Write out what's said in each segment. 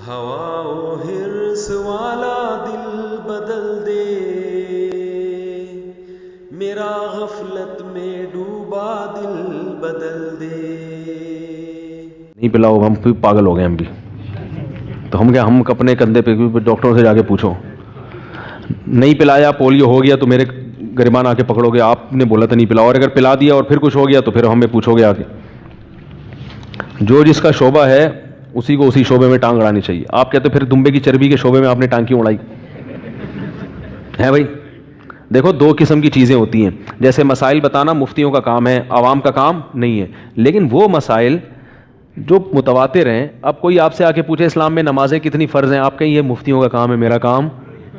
ہوا و حرص والا دل بدل دے، میرا غفلت میں ڈوبا دل بدل دے۔ نہیں پلاؤ، ہم بھی پاگل ہو گئے، ہم بھی تو ہم اپنے کندھے پہ ڈاکٹروں سے جا کے پوچھو، نہیں پلایا پولیو ہو گیا تو میرے گریبان آ کے پکڑو گے، آپ نے بولا تھا نہیں پلاؤ، اور اگر پلا دیا اور پھر کچھ ہو گیا تو پھر ہمیں پوچھو گے آ کے۔ جو جس کا شعبہ ہے اسی کو اسی شعبے میں ٹانگ اڑانی چاہیے۔ آپ کہتے پھر دمبے کی چربی کے شعبے میں آپ نے ٹانگ کیوں اڑائی ہے بھائی؟ دیکھو دو قسم کی چیزیں ہوتی ہیں، جیسے مسائل بتانا مفتیوں کا کام ہے، عوام کا کام نہیں ہے، لیکن وہ مسائل جو متواتر ہیں، اب کوئی آپ سے آ کے پوچھے اسلام میں نمازیں کتنی فرض ہیں، آپ کہیں یہ مفتیوں کا کام ہے، میرا کام،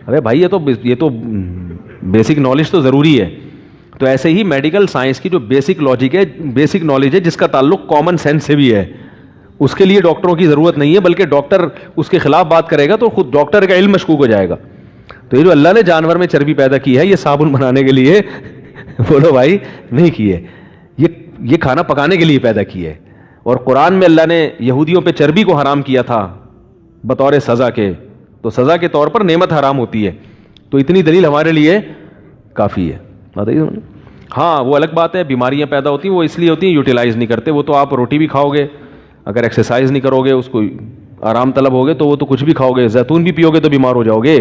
ارے بھائی یہ تو بیسک نالج تو ضروری ہے۔ تو ایسے ہی میڈیکل سائنس کی جو بیسک لاجک ہے، بیسک نالج ہے، جس کا تعلق کامن سینس سے بھی ہے، اس کے لیے ڈاکٹروں کی ضرورت نہیں ہے، بلکہ ڈاکٹر اس کے خلاف بات کرے گا تو خود ڈاکٹر کا علم مشکوک ہو جائے گا۔ تو یہ جو اللہ نے جانور میں چربی پیدا کی ہے، یہ صابن بنانے کے لیے بولو بھائی نہیں کی ہے، یہ کھانا پکانے کے لیے پیدا کی ہے۔ اور قرآن میں اللہ نے یہودیوں پہ چربی کو حرام کیا تھا بطور سزا کے، تو سزا کے طور پر نعمت حرام ہوتی ہے، تو اتنی دلیل ہمارے لیے کافی ہے۔ ہاں وہ الگ بات ہے، بیماریاں پیدا ہوتی ہیں وہ اس لیے ہوتی ہیں یوٹیلائز نہیں کرتے، وہ تو آپ روٹی بھی کھاؤ گے، اگر ایکسرسائز نہیں کرو گے، اس کو آرام طلب ہوگے تو وہ تو کچھ بھی کھاؤ گے، زیتون بھی پیو گے تو بیمار ہو جاؤ گے۔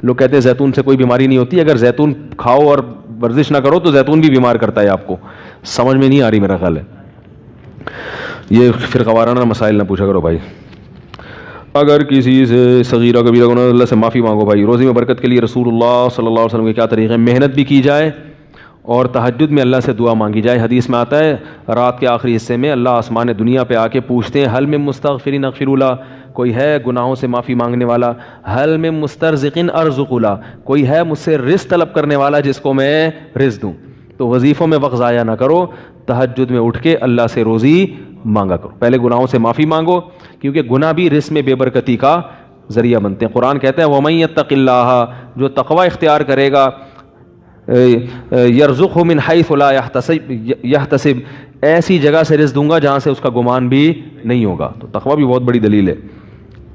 لوگ کہتے ہیں زیتون سے کوئی بیماری نہیں ہوتی، اگر زیتون کھاؤ اور ورزش نہ کرو تو زیتون بھی بیمار کرتا ہے آپ کو، سمجھ میں نہیں آ رہی میرا خیال ہے۔ یہ فرقہ وارانہ مسائل نہ پوچھا کرو بھائی۔ اگر کسی سے صغیرہ کبیرہ گناہ اللہ سے معافی مانگو بھائی۔ روزی میں برکت کے لیے رسول اللہ صلی اللہ علیہ وسلم کے کیا طریقے ہیں؟ محنت بھی کی جائے اور تہجد میں اللہ سے دعا مانگی جائے۔ حدیث میں آتا ہے رات کے آخری حصے میں اللہ آسمان دنیا پہ آ کے پوچھتے ہیں حل من مستغفرین اغفر لا، کوئی ہے گناہوں سے معافی مانگنے والا، حل من مسترزقین ارزق لا، کوئی ہے مجھ سے رزق طلب کرنے والا جس کو میں رزق دوں۔ تو وظیفوں میں وقت ضائع نہ کرو، تہجد میں اٹھ کے اللہ سے روزی مانگا کرو، پہلے گناہوں سے معافی مانگو، کیونکہ گناہ بھی رزق میں بے برکتی کا ذریعہ بنتے ہیں۔ قرآن کہتا ہے وَمَن يَتَّقِ اللَّهَ، جو تقوی اختیار کرے گا، يَرْزُقْهُ مِنْ حَيْثُ لَا يَحْتَسِبْ، ایسی جگہ سے رزق دوں گا جہاں سے اس کا گمان بھی نہیں ہوگا۔ تو تقوی بھی بہت بڑی دلیل ہے،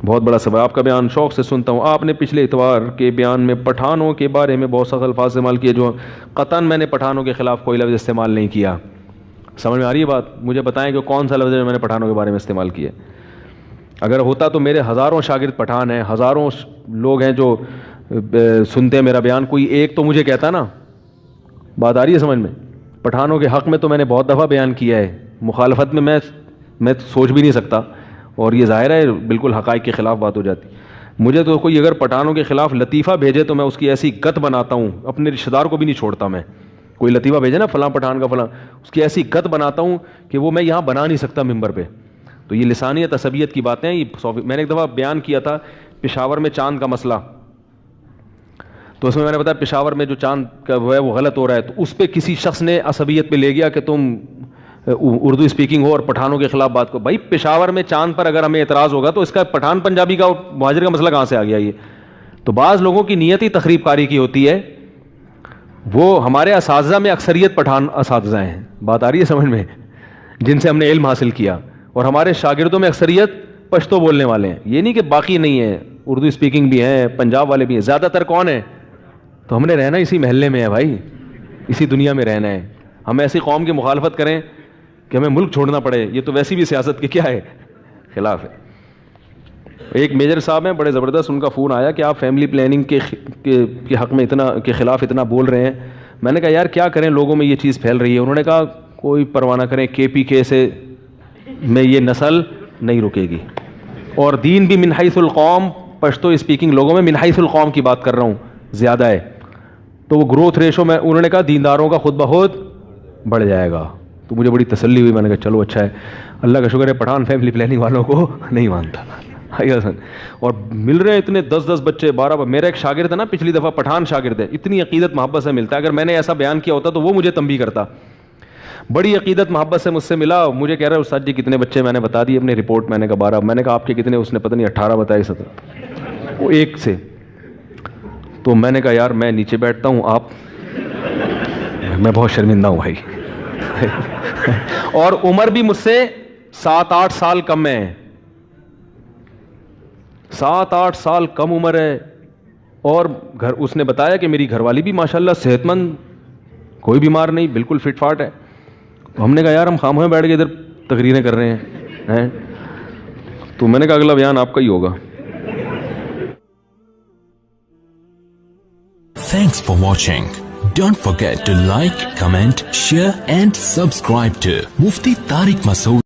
بہت بڑا سبب۔ آپ کا بیان شوق سے سنتا ہوں، آپ نے پچھلے اتوار کے بیان میں پٹھانوں کے بارے میں بہت سخت الفاظ استعمال کیے، جو قطعاً میں نے پٹھانوں کے خلاف کوئی لفظ استعمال نہیں کیا۔ سمجھ میں آ رہی ہے بات؟ مجھے بتائیں کہ کون سا لفظ ہے جو میں نے پٹھانوں کے بارے میں استعمال کیا؟ اگر ہوتا تو میرے ہزاروں شاگرد پٹھان ہیں، ہزاروں لوگ ہیں جو سنتے ہیں میرا بیان، کوئی ایک تو مجھے کہتا نا۔ بات آ رہی ہے سمجھ میں؟ پٹھانوں کے حق میں تو میں نے بہت دفعہ بیان کیا ہے، مخالفت میں میں سوچ بھی نہیں سکتا، اور یہ ظاہر ہے بالکل حقائق کے خلاف بات ہو جاتی۔ مجھے تو کوئی اگر پٹھانوں کے خلاف لطیفہ بھیجے تو میں اس کی ایسی گت بناتا ہوں، اپنے رشتہ دار کو بھی نہیں چھوڑتا میں۔ کوئی لطیفہ بھیجے نا فلاں پٹھان کا فلاں، اس کی ایسی گت بناتا ہوں کہ وہ میں یہاں بنا نہیں سکتا ممبر پہ۔ تو یہ لسانیت عصبیت کی باتیں ہیں۔ میں نے ایک دفعہ بیان کیا تھا پشاور میں چاند کا مسئلہ، تو اس میں نے بتایا پشاور میں جو چاند کا وہ ہے وہ غلط ہو رہا ہے، تو اس پہ کسی شخص نے عصبیت پہ لے گیا کہ تم اردو اسپیکنگ ہو اور پٹھانوں کے خلاف بات کو۔ بھائی پشاور میں چاند پر اگر ہمیں اعتراض ہوگا تو اس کا پٹھان پنجابی کا مہاجر کا مسئلہ کہاں سے آ گیا؟ یہ تو بعض لوگوں کی نیت ہی تخریب کاری کی ہوتی ہے۔ وہ ہمارے اساتذہ میں اکثریت پٹھان اساتذہ ہیں، بات آ رہی ہے سمجھ میں، جن سے ہم نے علم حاصل کیا، اور ہمارے شاگردوں میں اکثریت پشتو بولنے والے ہیں۔ یہ نہیں کہ باقی نہیں ہے، اردو اسپیکنگ بھی ہیں، پنجاب والے بھی ہیں، زیادہ تر کون ہیں؟ تو ہم نے رہنا اسی محلے میں ہے بھائی، اسی دنیا میں رہنا ہے۔ ہم ایسی قوم کی مخالفت کریں کہ ہمیں ملک چھوڑنا پڑے، یہ تو ویسی بھی سیاست کے کیا ہے خلاف ہے۔ ایک میجر صاحب ہیں بڑے زبردست، ان کا فون آیا کہ آپ فیملی پلاننگ کے حق میں کے خلاف اتنا بول رہے ہیں۔ میں نے کہا یار کیا کریں، لوگوں میں یہ چیز پھیل رہی ہے۔ انہوں نے کہا کوئی پرواہ نہ کریں، KPK سے میں یہ نسل نہیں رکے گی، اور دین بھی من حیث القوم، پشتو اسپیکنگ لوگوں میں من حیث القوم کی بات کر رہا ہوں زیادہ ہے، تو وہ گروتھ ریشو میں انہوں نے کہا دینداروں کا خود بخود بڑھ جائے گا۔ تو مجھے بڑی تسلی ہوئی، میں نے کہا چلو اچھا ہے، اللہ کا شکر ہے پٹھان فیملی پلاننگ والوں کو نہیں مانتا۔ اور مل رہے ہیں اتنے 10 بچے 12۔ میرا ایک شاگرد ہے نا، پچھلی دفعہ پٹھان شاگرد ہے، اتنی عقیدت محبت سے ملتا ہے، اگر میں نے ایسا بیان کیا ہوتا تو وہ مجھے تنبیہ کرتا۔ بڑی عقیدت محبت سے مجھ سے ملا، مجھے کہہ رہا ہے استاد جی کتنے بچے؟ میں نے بتا دی اپنی رپورٹ، میں نے کہا 12۔ میں نے کہا آپ کے کتنے؟ اس نے پتہ نہیں 18 بتائے 17، وہ ایک سے۔ تو میں نے کہا یار میں نیچے بیٹھتا ہوں، آپ میں بہت شرمندہ ہوں بھائی اور عمر بھی مجھ سے 7-8 سال کم ہے، 7-8 سال کم عمر ہے, اور اس نے بتایا کہ میری گھر والی بھی ماشاءاللہ صحت مند, کوئی بیمار نہیں, بالکل فٹ فاٹ ہے. ہم نے کہا یار ہم خاموش بیٹھ کے ادھر تقریریں کر رہے ہیں. تو میں نے کہا اگلا بیان آپ کا ہی ہوگا. Thanks for watching. Don't forget to like, comment, share and subscribe to Mufti Tariq Masood.